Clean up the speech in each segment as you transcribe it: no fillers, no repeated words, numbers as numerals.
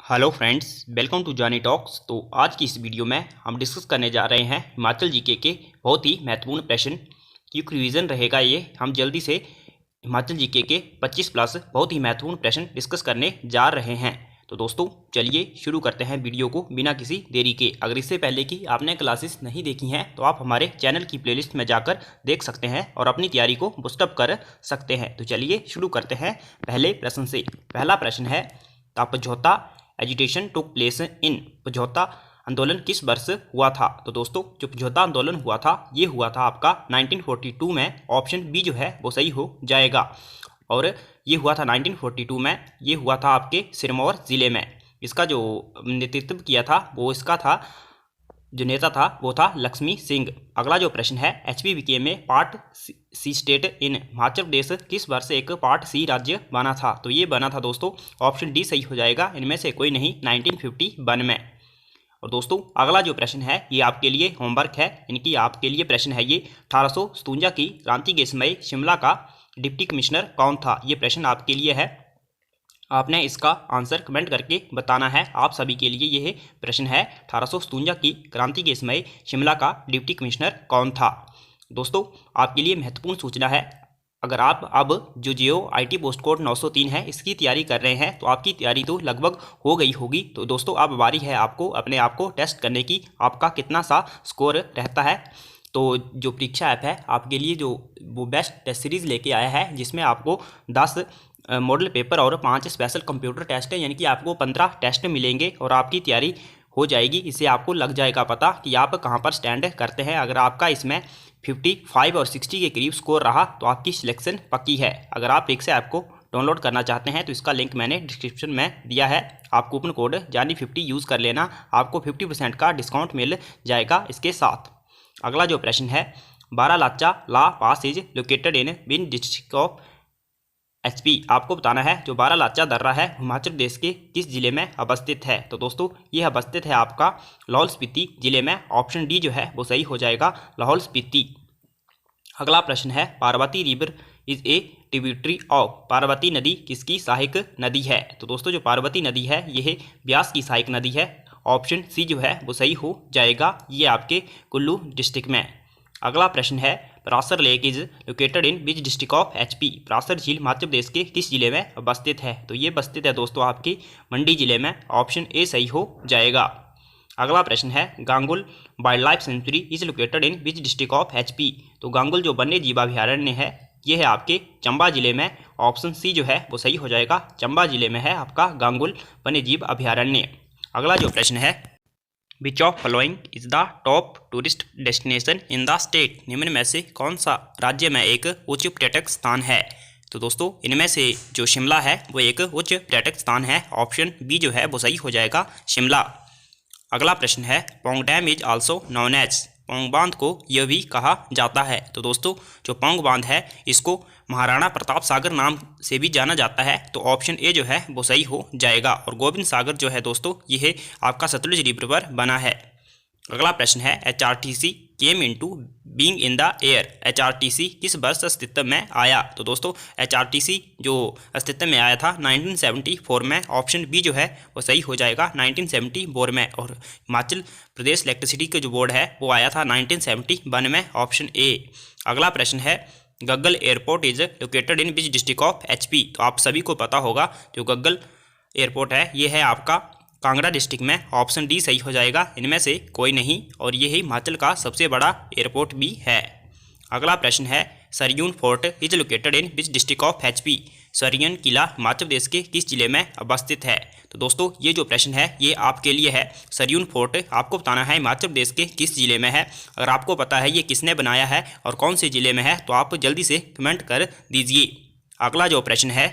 Hello friends, welcome to Johnny Talks. तो आज की इस वीडियो में हम डिस्कस करने जा रहे हैं हिमाचल जीके के बहुत ही महत्वपूर्ण प्रश्न। क्विक रिवीजन रहेगा ये। हम जल्दी से हिमाचल जीके के 25 प्लस बहुत ही महत्वपूर्ण प्रश्न डिस्कस करने जा रहे हैं। तो दोस्तों चलिए शुरू करते हैं वीडियो को बिना किसी देरी के। अगर इससे पहले की आपने क्लासेस नहीं देखी हैं तो आप हमारे चैनल की प्लेलिस्ट में जाकर देख सकते हैं और अपनी तैयारी को बूस्टअप कर सकते हैं। तो चलिए शुरू करते हैं पहले प्रश्न से। पहला प्रश्न है, समझौता एजिटेशन टुक प्लेस इन। समझौता आंदोलन किस वर्ष हुआ था? तो दोस्तों जो समझौता आंदोलन हुआ था ये हुआ था आपका 1942 में। ऑप्शन बी जो है वो सही हो जाएगा। और ये हुआ था 1942 में। ये हुआ था आपके सिरमौर ज़िले में। इसका जो नेतृत्व किया था वो इसका था, जो नेता था वो था लक्ष्मी सिंह। अगला जो प्रश्न है, HPVK में part C state in. Himachal Pradesh किस वर्ष एक पार्ट सी राज्य बना था? तो ये बना था दोस्तों, ऑप्शन डी सही हो जाएगा, इनमें से कोई नहीं, 1951 में। और दोस्तों अगला जो प्रश्न है ये आपके लिए होमवर्क है, इनकी आपके लिए प्रश्न है ये। 1857 की क्रांति के समय शिमला का डिप्टी कमिश्नर कौन था? ये प्रश्न आपके लिए है, आपने इसका आंसर कमेंट करके बताना है। आप सभी के लिए यह प्रश्न है, 1857 की क्रांति के समय शिमला का डिप्टी कमिश्नर कौन था? दोस्तों आपके लिए महत्वपूर्ण सूचना है, अगर आप अब जो जियो IT पोस्ट कोड 903 है इसकी तैयारी कर रहे हैं तो आपकी तैयारी तो लगभग हो गई होगी। तो दोस्तों अब बारी है आपको अपने आप को टेस्ट करने की, आपका कितना सा स्कोर रहता है। तो जो परीक्षा ऐप है आपके लिए जो वो बेस्ट टेस्ट सीरीज़ लेके आया है, जिसमें आपको 10 मॉडल पेपर और 5 स्पेशल कंप्यूटर टेस्ट है, यानी कि आपको 15 टेस्ट मिलेंगे और आपकी तैयारी हो जाएगी। इससे आपको लग जाएगा पता कि आप कहां पर स्टैंड करते हैं। अगर आपका इसमें 55 और 60 के करीब स्कोर रहा तो आपकी सिलेक्शन पक्की है। अगर आप परीक्षा ऐप को डाउनलोड करना चाहते हैं तो इसका लिंक मैंने डिस्क्रिप्शन में दिया है। आप कूपन कोड जानी50 यूज़ कर लेना, आपको 50% का डिस्काउंट मिल जाएगा इसके साथ। अगला जो प्रश्न है, Baralacha La pass is located in which district of HP। आपको बताना है जो बारालाचा दर्रा है हिमाचल प्रदेश के किस जिले में अवस्थित है? तो दोस्तों ये अवस्थित है आपका लाहौल स्पीति जिले में। ऑप्शन डी जो है वो सही हो जाएगा, लाहौल स्पीति। अगला प्रश्न है, Parvati river is a tributary of. Parvati नदी किसकी सहायक नदी है? तो दोस्तों जो पार्वती नदी है यह ब्यास की सहायक नदी है। ऑप्शन सी जो है वो सही हो जाएगा, ये आपके कुल्लू डिस्ट्रिक्ट में। अगला प्रश्न है, Parashar lake is located in which district of HP। Parashar झील हिमाचल प्रदेश के किस जिले में अवस्थित है? तो ये अवस्थित है दोस्तों आपके मंडी जिले में। ऑप्शन ए सही हो जाएगा। अगला प्रश्न है, Gangul wild life sanctuary is located in which district of HP। तो गांगुल जो वन्य जीव अभ्यारण्य है ये है आपके चंबा जिले में। ऑप्शन सी जो है वो सही हो जाएगा, चंबा जिले में है आपका गांगुल वन्य जीव अभ्यारण्य। अगला जो प्रश्न है, which of following is the top tourist destination in the state. निम्न में से कौन सा राज्य में एक उच्च पर्यटक स्थान है? तो दोस्तों इनमें से जो शिमला है वो एक उच्च पर्यटक स्थान है। ऑप्शन बी जो है वो सही हो जाएगा, शिमला। अगला प्रश्न है, Pong dam is also known as. Pong बांध को यह भी कहा जाता है। तो दोस्तों जो पौंग बांध है इसको महाराणा प्रताप सागर नाम से भी जाना जाता है। तो ऑप्शन ए जो है वो सही हो जाएगा। और गोविंद सागर जो है दोस्तों ये आपका सतलुज रिवर पर बना है। अगला प्रश्न है, HRTC came into being in the air. HRTC किस वर्ष अस्तित्व में आया? तो दोस्तों HRTC जो अस्तित्व में आया था 1974 में। ऑप्शन बी जो है वो सही हो जाएगा, 1974 में। और हिमाचल प्रदेश इलेक्ट्रिसिटी का जो बोर्ड है वो आया था 1971 में। Option A. अगला प्रश्न है, Gaggal airport is located in which district of HP। तो आप सभी को पता होगा जो गग्गल एयरपोर्ट है ये है आपका कांगड़ा डिस्ट्रिक्ट में। ऑप्शन डी सही हो जाएगा, इनमें से कोई नहीं, और ये ही हिमाचल का सबसे बड़ा एयरपोर्ट भी है। अगला प्रश्न है, Saryun fort is located in which district of HP। Saryun किला हिमाचल प्रदेश के किस जिले में अवस्थित है? तो दोस्तों ये जो प्रश्न है ये आपके लिए है, सरयून फोर्ट आपको बताना है हिमाचल प्रदेश के किस जिले में है। अगर आपको पता है ये किसने बनाया है और कौन से जिले में है तो आप जल्दी से कमेंट कर दीजिए। अगला जो प्रश्न है,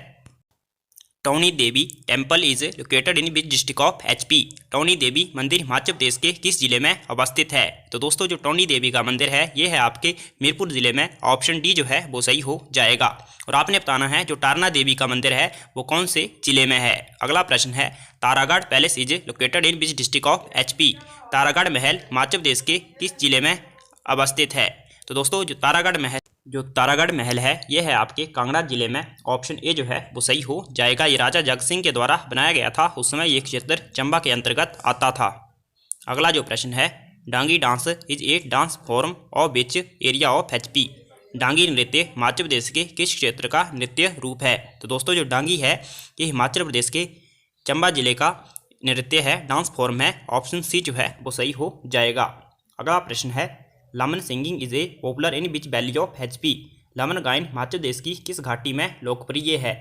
Tauni Devi temple is located in which district of HP। Tauni Devi मंदिर हिमाचल प्रदेश के किस जिले में अवस्थित है? तो दोस्तों जो टौनी देवी का मंदिर है ये है आपके मीरपुर जिले में। ऑप्शन डी जो है वो सही हो जाएगा। और आपने बताना है जो टारना देवी का मंदिर है वो कौन से जिले में है। अगला प्रश्न है, Taragarh palace is located in which district of HP। Taragarh महल हिमाचल प्रदेश के किस जिले में अवस्थित है? तो दोस्तों जो तारागढ़ महल जो तारागढ़ महल है ये है आपके कांगड़ा जिले में। ऑप्शन ए जो है वो सही हो जाएगा। ये राजा जग सिंह के द्वारा बनाया गया था। उस समय ये क्षेत्र चंबा के अंतर्गत आता था। अगला जो प्रश्न है, Dangi dance is a dance form of which area of HP. Dangi नृत्य हिमाचल प्रदेश के किस क्षेत्र का नृत्य रूप है। तो दोस्तों जो डांगी है ये हिमाचल प्रदेश के चंबा जिले का नृत्य है, डांस फॉर्म है। ऑप्शन सी जो है वो सही हो जाएगा। अगला प्रश्न है, Laman singing is a popular in which valley of HP. Laman गायन हिमाचल प्रदेश की किस घाटी में लोकप्रिय है।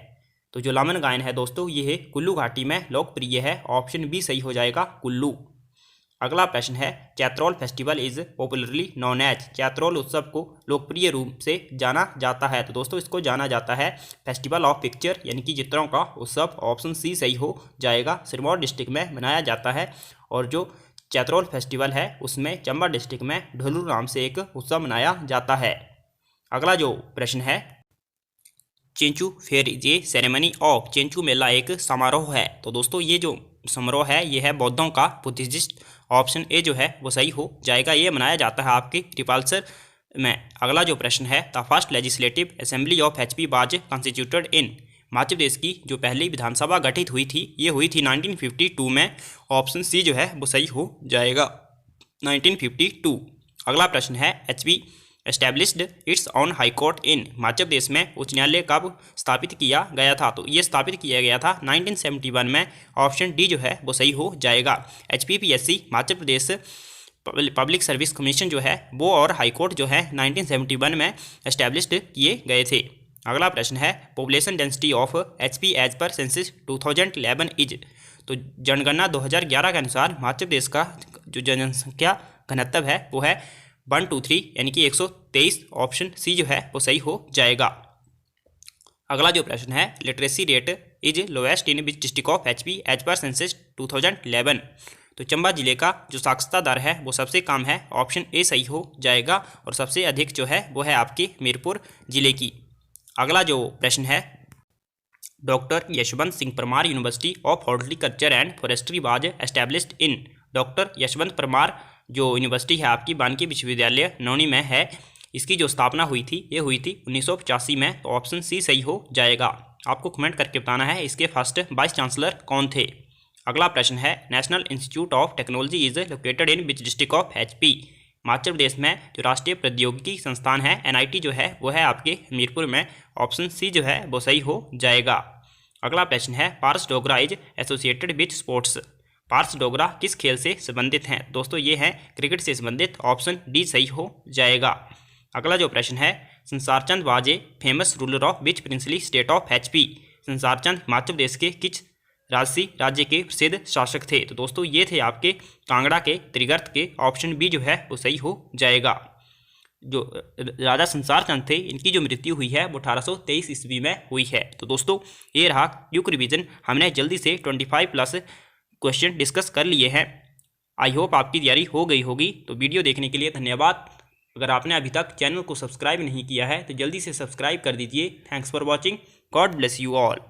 तो जो लमन गायन है दोस्तों ये है कुल्लू घाटी में लोकप्रिय है। ऑप्शन बी सही हो जाएगा, कुल्लू। अगला प्रश्न है, Chaitrol festival is popularly known as. Chaitrol उत्सव को लोकप्रिय रूप से जाना जाता है। तो दोस्तों इसको जाना जाता है फेस्टिवल ऑफ पिक्चर यानी कि चित्रों का उत्सव। ऑप्शन सी सही हो जाएगा। सिरमौर डिस्ट्रिक्ट में मनाया जाता है और जो चैत्रोल फेस्टिवल है उसमें चंबा डिस्ट्रिक्ट में ढोलू नाम से एक उत्सव मनाया जाता है। अगला जो प्रश्न है, Chenchu fair is a ceremony of. Chenchu मेला एक समारोह है। तो दोस्तों ये जो समारोह है ये है बौद्धों का, बुद्धिस्ट। ऑप्शन ए जो है वो सही हो जाएगा। ये मनाया जाता है आपके रिपल्सर में। अगला जो प्रश्न है, the first legislative assembly of HP was constituted in. Himachal Pradesh की जो पहली विधानसभा गठित हुई थी ये हुई थी 1952 में। ऑप्शन सी जो है वो सही हो जाएगा, 1952। अगला प्रश्न है, HP established its own high court in. Himachal Pradesh में उच्च न्यायालय कब स्थापित किया गया था। तो ये स्थापित किया गया था 1971 में। ऑप्शन डी जो है वो सही हो जाएगा। HPPSC Himachal Pradesh public service commission जो है वो और हाई कोर्ट जो है 1971 में एस्टैब्लिश्ड किए गए थे। अगला प्रश्न है, population density of HP as per census 2011 is. तो जनगणना 2011 के अनुसार हिमाचल प्रदेश का जो जनसंख्या घनत्व है वो है 123 यानी कि 123। ऑप्शन सी जो है वो सही हो जाएगा। अगला जो प्रश्न है, literacy rate is lowest in which district of HP as per census 2011। तो चंबा जिले का जो साक्षरता दर है वो सबसे कम है। ऑप्शन ए सही हो जाएगा। और सबसे अधिक जो है वो है आपके मीरपुर जिले की। अगला जो प्रश्न है, doctor Yashwant Singh Parmar university of horticulture and forestry was established in. Doctor Yashwant Parmar जो यूनिवर्सिटी है आपकी बानकी विश्वविद्यालय नौनी में है, इसकी जो स्थापना हुई थी ये हुई थी 1985 में। तो ऑप्शन सी सही हो जाएगा। आपको कमेंट करके बताना है इसके फर्स्ट वाइस चांसलर कौन थे। अगला प्रश्न है, national institute of technology is located in which district of HP. Himachal Pradesh में जो राष्ट्रीय प्रौद्योगिकी संस्थान है NIT जो है वो है आपके हमीरपुर में। ऑप्शन सी जो है वो सही हो जाएगा। अगला प्रश्न है, Paras Dogra is associated with sports. Paras Dogra किस खेल से संबंधित हैं। दोस्तों ये है क्रिकेट से संबंधित। ऑप्शन डी सही हो जाएगा। अगला जो प्रश्न है, Sansar Chand was a famous ruler of which princely state of HP. Sansar Chand Himachal Pradesh के किस राजसी राज्य के प्रसिद्ध शासक थे। तो दोस्तों ये थे आपके कांगड़ा के त्रिगर्त के। ऑप्शन बी जो है वो सही हो जाएगा। जो राजा संसारचंद थे इनकी जो मृत्यु हुई है वो 1823 ईस्वी में हुई है। तो दोस्तों ये रहा क्विक रिवीजन। हमने जल्दी से 25+ क्वेश्चन डिस्कस कर लिए हैं। आई होप आपकी तैयारी हो गई होगी। तो वीडियो देखने के लिए धन्यवाद। अगर आपने अभी तक चैनल को सब्सक्राइब नहीं किया है तो जल्दी से सब्सक्राइब कर दीजिए। Thanks for watching. God bless you all.